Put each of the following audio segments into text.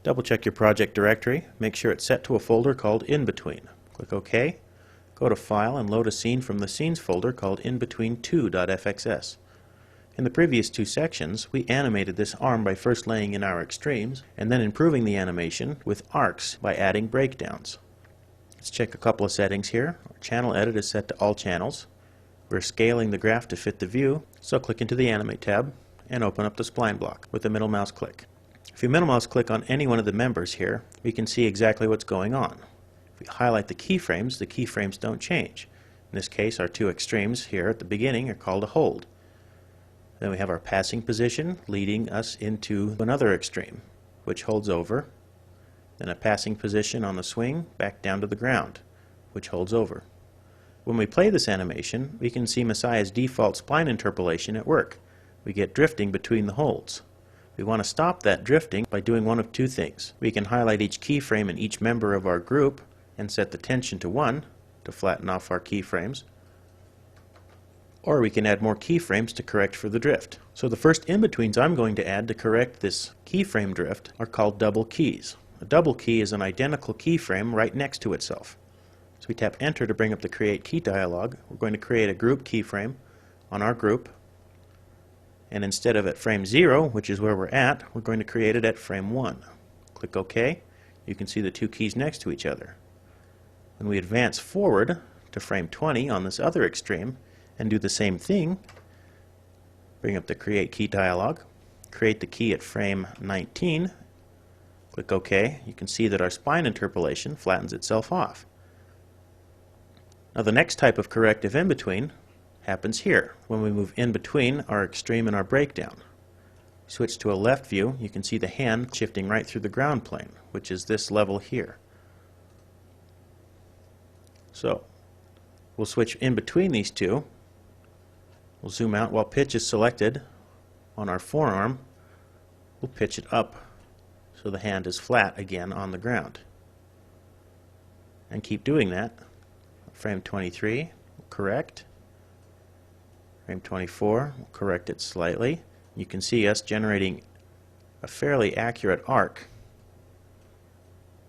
Double check your project directory. Make sure it's set to a folder called Inbetween. Click OK. Go to File and load a scene from the Scenes folder called Inbetween2.fxs. In the previous two sections, we animated this arm by first laying in our extremes and then improving the animation with arcs by adding breakdowns. Let's check a couple of settings here. Our channel edit is set to all channels. We're scaling the graph to fit the view, so click into the Animate tab and open up the spline block with the middle mouse click. If you middle mouse click on any one of the members here, we can see exactly what's going on. If we highlight the keyframes don't change. In this case, our two extremes here at the beginning are called a hold. Then we have our passing position leading us into another extreme, which holds over. Then a passing position on the swing back down to the ground, which holds over. When we play this animation, we can see Messiah's default spline interpolation at work. We get drifting between the holds. We want to stop that drifting by doing one of two things. We can highlight each keyframe in each member of our group and set the tension to 1 to flatten off our keyframes. Or we can add more keyframes to correct for the drift. So the first in-betweens I'm going to add to correct this keyframe drift are called double keys. A double key is an identical keyframe right next to itself. So we tap Enter to bring up the Create Key dialog. We're going to create a group keyframe on our group. And instead of at frame 0, which is where we're at, we're going to create it at frame 1. Click OK. You can see the two keys next to each other. When we advance forward to frame 20 on this other extreme and do the same thing, bring up the Create Key dialog, create the key at frame 19, click OK. You can see that our spline interpolation flattens itself off. Now the next type of corrective in between happens here when we move in between our extreme and our breakdown. Switch to a left view, you can see the hand shifting right through the ground plane, which is this level here. So we'll switch in between these two. We'll zoom out while pitch is selected on our forearm. We'll pitch it up so the hand is flat again on the ground. And keep doing that. Frame 23, we'll correct. Frame 24, we'll correct it slightly. You can see us generating a fairly accurate arc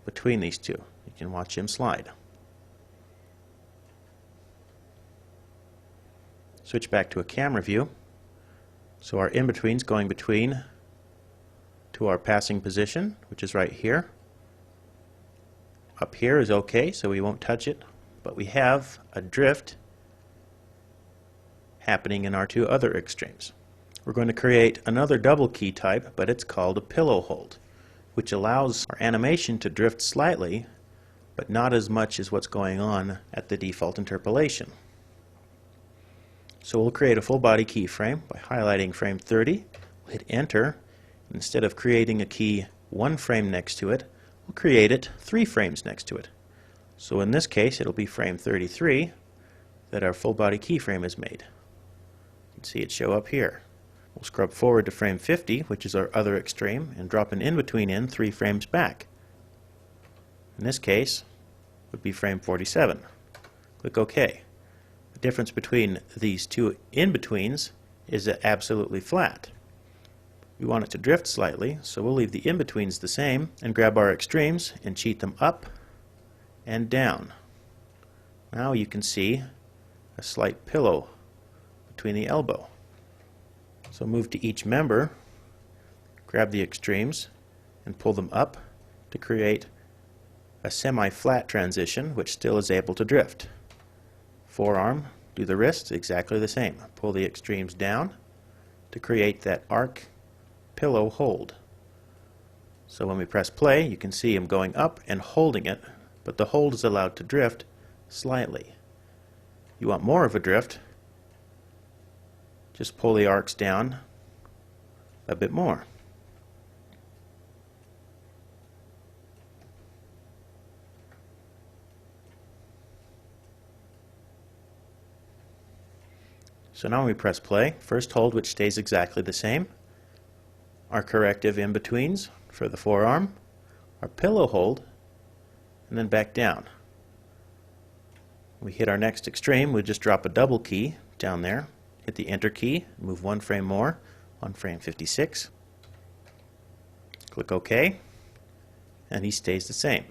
between these two. You can watch him slide. Switch back to a camera view. So our in-betweens going between to our passing position, which is right here. Up here is okay, so we won't touch it, but we have a drift happening in our two other extremes. We're going to create another double key type, but it's called a pillow hold, which allows our animation to drift slightly, but not as much as what's going on at the default interpolation. So we'll create a full body keyframe by highlighting frame 30, we'll hit Enter. Instead of creating a key one frame next to it, we'll create it 3 frames next to it. So in this case it'll be frame 33 that our full body keyframe is made. You can see it show up here. We'll scrub forward to frame 50, which is our other extreme, and drop an in-between in 3 frames back. In this case would be frame 47. Click OK. The difference between these two in-betweens is absolutely flat. We want it to drift slightly, so we'll leave the in-betweens the same and grab our extremes and cheat them up and down. Now you can see a slight pillow between the elbow. So move to each member, grab the extremes and pull them up to create a semi-flat transition which still is able to drift. Forearm, do the wrist, exactly the same. Pull the extremes down to create that arc pillow hold. So when we press play, you can see him going up and holding it, but the hold is allowed to drift slightly. You want more of a drift, just pull the arcs down a bit more. So now when we press play, first hold, which stays exactly the same, our corrective in-betweens for the forearm, our pillow hold, and then back down. When we hit our next extreme, we just drop a double key down there, hit the Enter key, move 1 frame more on frame 56, click OK, and he stays the same.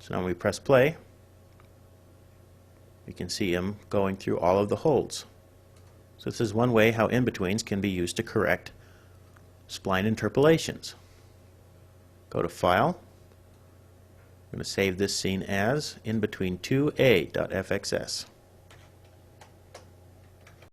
So now when we press play, we can see him going through all of the holds. So this is one way how in-betweens can be used to correct spline interpolations. Go to File. I'm going to save this scene as Inbetween2A.fxs.